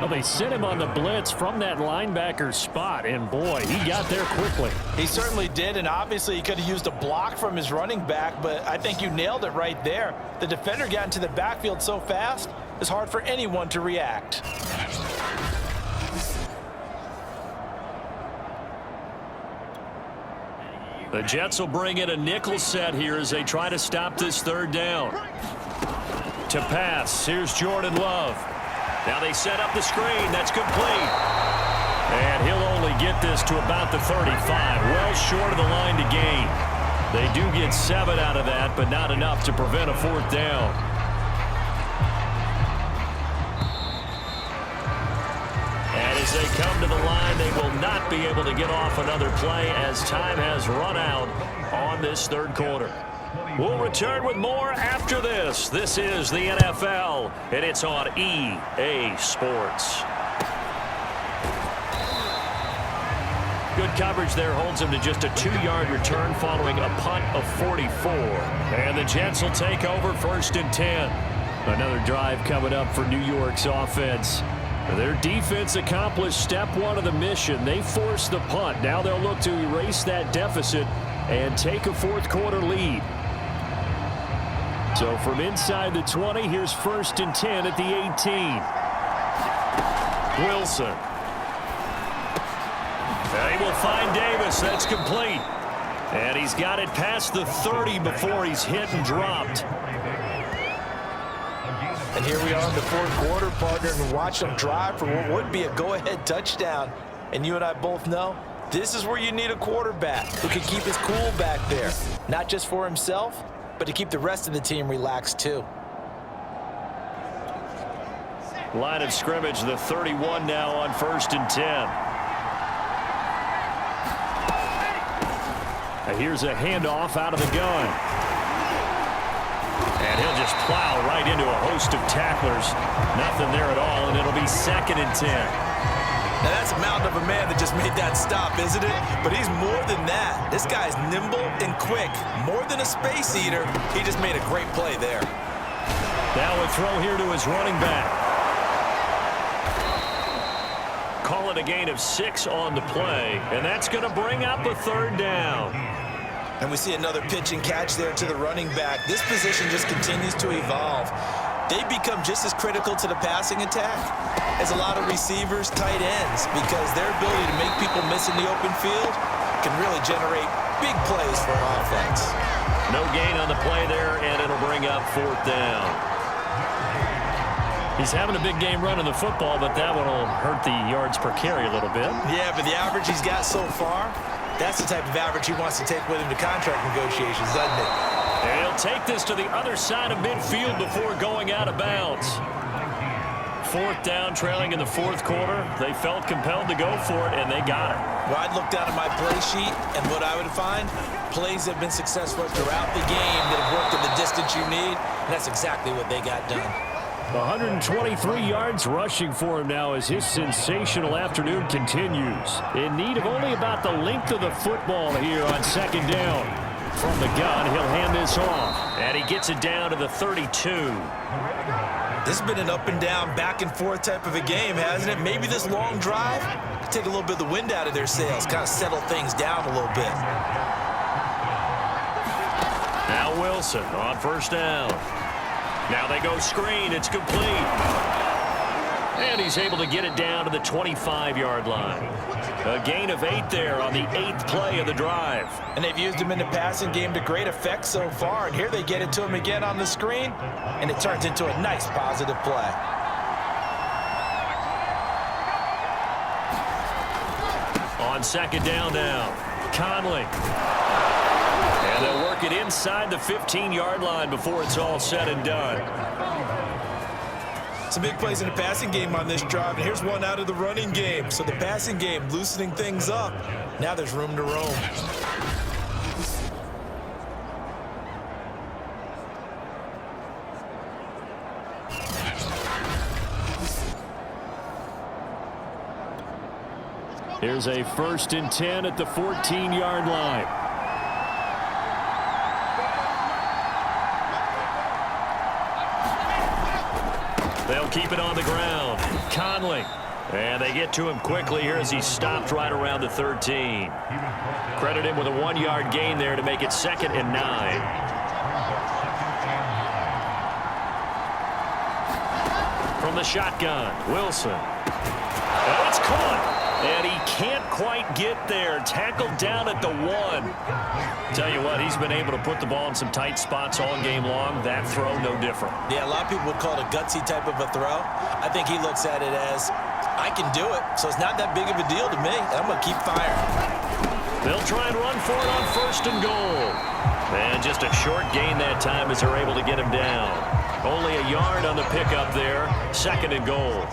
Well, they sent him on the blitz from that linebacker spot, and boy, he got there quickly. He certainly did, and obviously he could have used a block from his running back, but I think you nailed it right there. The defender got into the backfield so fast, it's hard for anyone to react. The Jets will bring in a nickel set here as they try to stop this third down. To pass, here's Jordan Love. Now they set up the screen. That's complete. And he'll only get this to about the 35. Well short of the line to gain. They do get 7 out of that, but not enough to prevent a fourth down. And as they come to the line, they will not be able to get off another play as time has run out on this third quarter. We'll return with more after this. This is the NFL, and it's on EA Sports. Good coverage there holds him to just a 2-yard return following a punt of 44. And the Jets will take over 1st and 10. Another drive coming up for New York's offense. Their defense accomplished step 1 of the mission. They forced the punt. Now they'll look to erase that deficit and take a fourth quarter lead. So from inside the 20, here's 1st and 10 at the 18. Wilson. They will find Davis. That's complete. And he's got it past the 30 before he's hit and dropped. And here we are in the fourth quarter, partner, and watch them drive for what would be a go-ahead touchdown. And you and I both know this is where you need a quarterback who can keep his cool back there, not just for himself, but to keep the rest of the team relaxed too. Line of scrimmage, the 31 now on 1st and 10. Here's a handoff out of the gun. And he'll just plow right into a host of tacklers. Nothing there at all, and it'll be 2nd and 10. Now that's a mountain of a man that just made that stop, isn't it? But he's more than that. This guy's nimble and quick. More than a space eater, he just made a great play there. Now a throw here to his running back. Call it a gain of 6 on the play, and that's going to bring up a 3rd down. And we see another pitch and catch there to the running back. This position just continues to evolve. They become just as critical to the passing attack as a lot of receivers, tight ends, because their ability to make people miss in the open field can really generate big plays for an offense. No gain on the play there, and it'll bring up 4th down. He's having a big game running the football, but that one will hurt the yards per carry a little bit. Yeah, but the average he's got so far, that's the type of average he wants to take with him to contract negotiations, doesn't it? And he'll take this to the other side of midfield before going out of bounds. 4th down, trailing in the 4th quarter. They felt compelled to go for it, and they got it. Well, I'd look down at my play sheet, and what I would find, plays have been successful throughout the game that have worked in the distance you need, and that's exactly what they got done. 123 yards rushing for him now as his sensational afternoon continues. In need of only about the length of the football here on 2nd down. From the gun, he'll hand this off. And he gets it down to the 32. This has been an up and down, back and forth type of a game, hasn't it? Maybe this long drive could take a little bit of the wind out of their sails, kind of settle things down a little bit. Now Wilson on 1st down. Now they go screen. It's complete. And he's able to get it down to the 25-yard line. A gain of 8 there on the 8th play of the drive. And they've used him in the passing game to great effect so far. And here they get it to him again on the screen. And it turns into a nice positive play. On 2nd down now, Conley. And they'll work it inside the 15-yard line before it's all said and done. Some big plays in the passing game on this drive, and here's one out of the running game. So the passing game loosening things up. Now there's room to roam. Here's a 1st and 10 at the 14-yard line. They'll keep it on the ground. Conley. And they get to him quickly here as he stopped right around the 13. Credit him with a 1-yard gain there to make it 2nd and 9. From the shotgun, Wilson. Oh, it's caught. And he can't quite get there. Tackled down at the 1. Tell you what, he's been able to put the ball in some tight spots all game long. That throw, no different. Yeah, a lot of people would call it a gutsy type of a throw. I think he looks at it as, I can do it, so it's not that big of a deal to me. I'm going to keep firing. They'll try and run for it on 1st and goal. And just a short gain that time as they're able to get him down. Only a yard on the pickup there. 2nd and goal.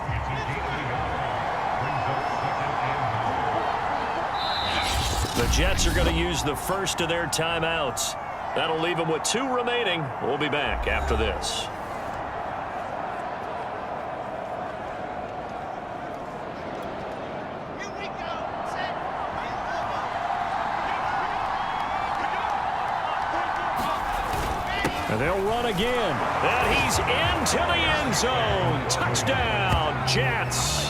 The Jets are going to use the first of their timeouts. That'll leave them with 2 remaining. We'll be back after this. And they'll run again. And he's into the end zone. Touchdown, Jets.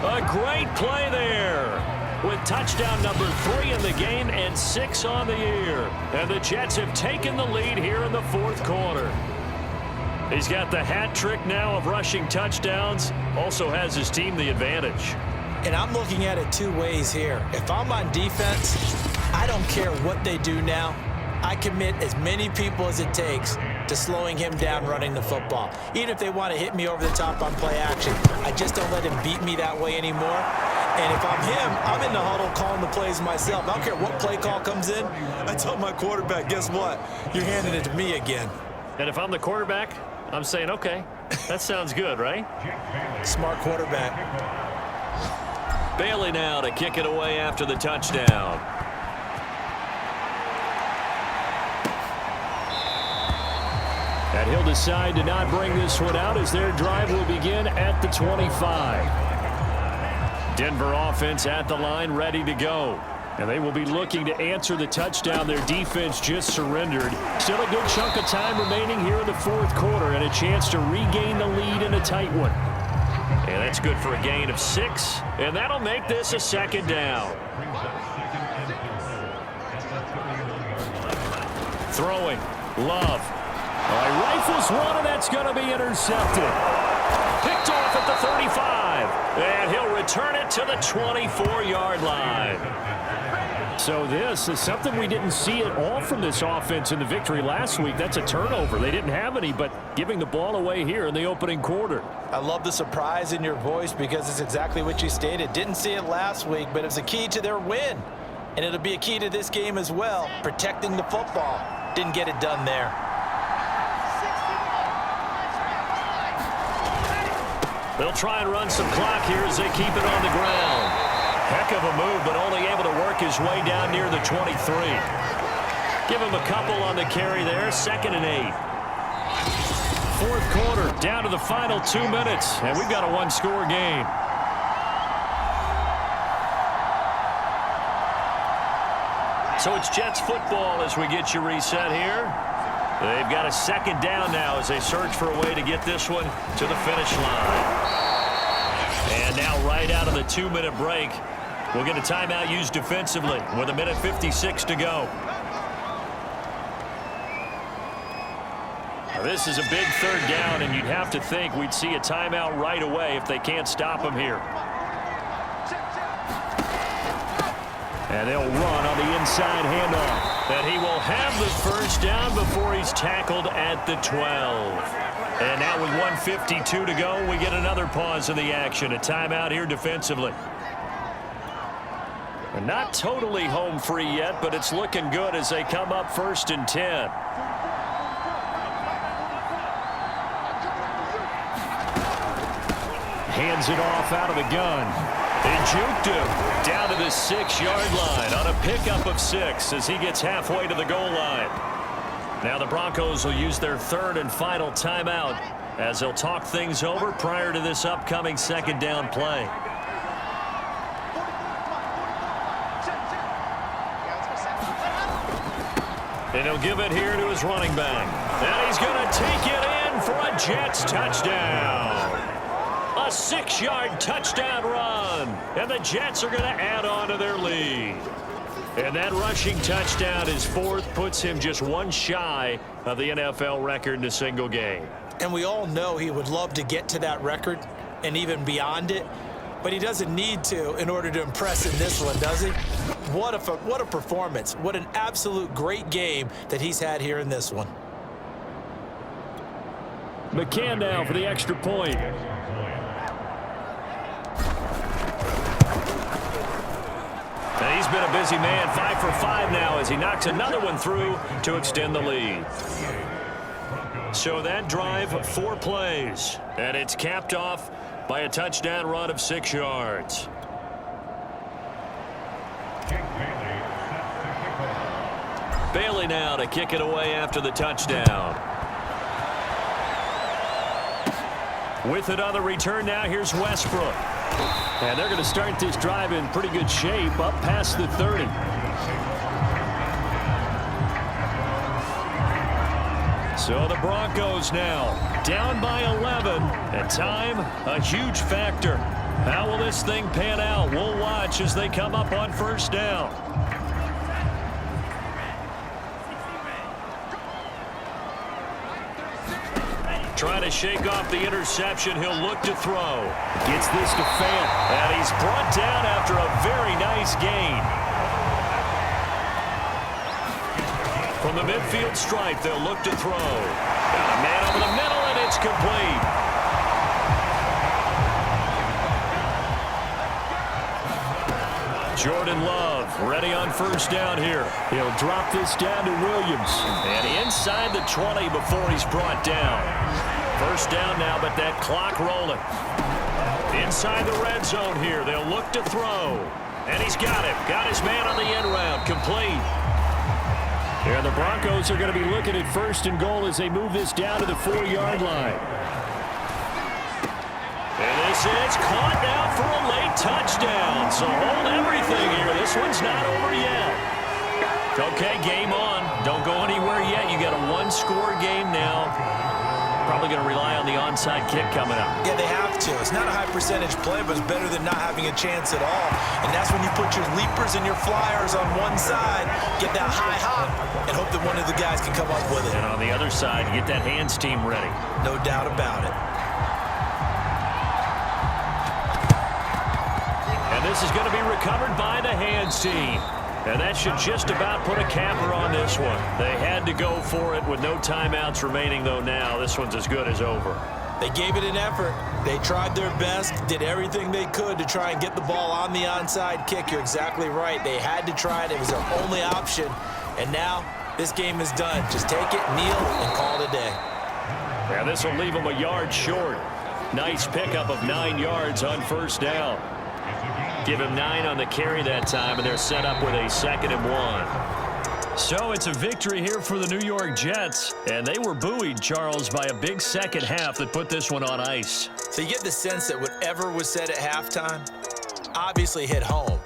A great play there. With touchdown number 3 in the game and 6 on the year. And the Jets have taken the lead here in the 4th quarter. He's got the hat trick now of rushing touchdowns. Also has his team the advantage. And I'm looking at it 2 ways here. If I'm on defense, I don't care what they do now. I commit as many people as it takes to slowing him down running the football. Even if they want to hit me over the top on play action, I just don't let him beat me that way anymore. And if I'm him, I'm in the huddle calling the plays myself. I don't care what play call comes in. I tell my quarterback, guess what? You're handing it to me again. And if I'm the quarterback, I'm saying, okay, that sounds good, right? Smart quarterback. Bailey now to kick it away after the touchdown. And he'll decide to not bring this one out as their drive will begin at the 25. Denver offense at the line, ready to go. And they will be looking to answer the touchdown their defense just surrendered. Still a good chunk of time remaining here in the 4th quarter and a chance to regain the lead in a tight one. And that's good for a gain of 6. And that'll make this a 2nd down. Throwing. Love. Rifles one, and that's going to be intercepted. Picked off at the 35. And he'll return it to the 24-yard line. So this is something we didn't see at all from this offense in the victory last week. That's a turnover. They didn't have any, but giving the ball away here in the opening quarter. I love the surprise in your voice because it's exactly what you stated. Didn't see it last week, but it's a key to their win. And it'll be a key to this game as well, protecting the football. Didn't get it done there. They'll try and run some clock here as they keep it on the ground. Heck of a move, but only able to work his way down near the 23. Give him a couple on the carry there. 2nd and 8. 4th quarter, down to the final 2 minutes, and we've got a 1-score game. So it's Jets football as we get you reset here. They've got a 2nd down now as they search for a way to get this one to the finish line. And now right out of the 2-minute break, we'll get a timeout used defensively with 1:56 to go. Now this is a big 3rd down, and you'd have to think we'd see a timeout right away if they can't stop him here. And they'll run on the inside handoff. And he will have the 1st down before he's tackled at the 12. And now with 1:52 to go, we get another pause in the action. A timeout here defensively. And not totally home free yet, but it's looking good as they come up 1st and 10. Hands it off out of the gun. And juked him down to the 6-yard line on a pickup of 6 as he gets halfway to the goal line. Now the Broncos will use their 3rd and final timeout as they'll talk things over prior to this upcoming 2nd down play. And he'll give it here to his running back. And he's going to take it in for a Jets touchdown. A 6-yard touchdown run. And the Jets are going to add on to their lead. And that rushing touchdown, his fourth, puts him just one shy of the NFL record in a single game. And we all know he would love to get to that record and even beyond it, but he doesn't need to in order to impress in this one, does he? What a performance. What an absolute great game that he's had here in this one. McCann now for the extra point. And he's been a busy man, 5 for 5 now as he knocks another one through to extend the lead. So that drive, 4 plays, and it's capped off by a touchdown run of 6 yards. Bailey now to kick it away after the touchdown. With it on the return now, here's Westbrook. And they're going to start this drive in pretty good shape, up past the 30. So the Broncos now down by 11, and time a huge factor. How will this thing pan out? We'll watch as they come up on first down. Trying to shake off the interception. He'll look to throw. Gets this to Fant, and he's brought down after a very nice gain. From the midfield stripe, they'll look to throw. Got a man over the middle, and it's complete. Jordan Love ready on first down here. He'll drop this down to Williams. And inside the 20 before he's brought down. First down now, but that clock rolling. Inside the red zone here. They'll look to throw. And he's got it. Got his man on the end route. Complete. Here the Broncos are going to be looking at first and goal as they move this down to the 4-yard line. And this is caught now for a late touchdown. So hold everything here. This one's not over yet. Okay, game on. Don't go anywhere yet. You got a 1-score game now. Probably going to rely on the onside kick coming up. Yeah, they have to. It's not a high percentage play, but it's better than not having a chance at all. And that's when you put your leapers and your flyers on one side, get that high hop, and hope that one of the guys can come up with it. And on the other side, get that hands team ready. No doubt about it. And this is going to be recovered by the hands team. And that should just about put a capper on this one. They had to go for it with no timeouts remaining, though now. This one's as good as over. They gave it an effort. They tried their best, did everything they could to try and get the ball on the onside kick. You're exactly right. They had to try it. It was their only option. And now this game is done. Just take it, kneel, and call it a day. And this will leave them a yard short. Nice pickup of 9 yards on first down. Give him 9 on the carry that time, and they're set up with a 2nd and 1. So it's a victory here for the New York Jets, and they were buoyed, Charles, by a big second half that put this one on ice. So you get the sense that whatever was said at halftime obviously hit home.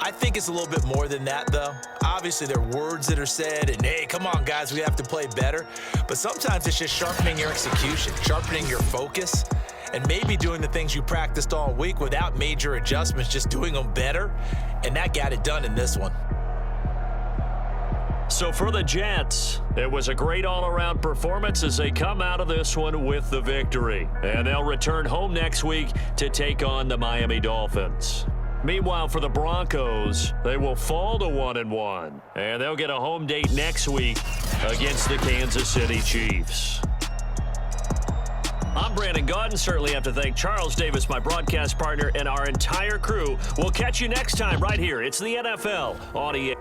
I think it's a little bit more than that, though. Obviously, there are words that are said, and hey, come on, guys, we have to play better. But sometimes it's just sharpening your execution, sharpening your focus, and maybe doing the things you practiced all week without major adjustments, just doing them better, and that got it done in this one. So for the Jets, it was a great all-around performance as they come out of this one with the victory. And they'll return home next week to take on the Miami Dolphins. Meanwhile, for the Broncos, they will fall to 1-1, and they'll get a home date next week against the Kansas City Chiefs. I'm Brandon Gaudin. Certainly have to thank Charles Davis, my broadcast partner, and our entire crew. We'll catch you next time right here. It's the NFL on EA.